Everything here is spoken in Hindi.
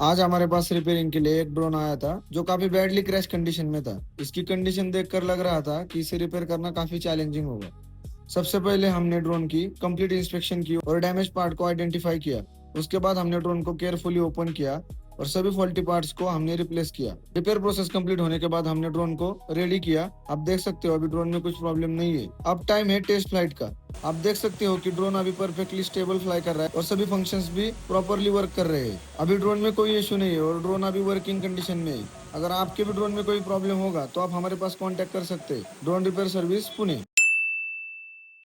आज हमारे पास रिपेयरिंग के लिए एक ड्रोन आया था जो काफी बैडली क्रैश कंडीशन में था। इसकी कंडीशन देखकर लग रहा था कि इसे रिपेयर करना काफी चैलेंजिंग होगा। सबसे पहले हमने ड्रोन की कंप्लीट इंस्पेक्शन की और डैमेज पार्ट को आइडेंटिफाई किया। उसके बाद हमने ड्रोन को केयरफुली ओपन किया और सभी फॉल्टी पार्ट्स को हमने रिप्लेस किया। रिपेयर प्रोसेस कंप्लीट होने के बाद हमने ड्रोन को रेडी किया। आप देख सकते हो अभी ड्रोन में कुछ प्रॉब्लम नहीं है। अब टाइम है टेस्ट फ्लाइट का। आप देख सकते हो कि ड्रोन अभी परफेक्टली स्टेबल फ्लाई कर रहा है और सभी फंक्शंस भी प्रॉपरली वर्क कर रहे हैं। अभी ड्रोन में कोई इशू नहीं है और ड्रोन अभी वर्किंग कंडीशन में है। अगर आपके भी ड्रोन में कोई प्रॉब्लम होगा तो आप हमारे पास कांटेक्ट कर सकते हैं। Drone repair service Pune.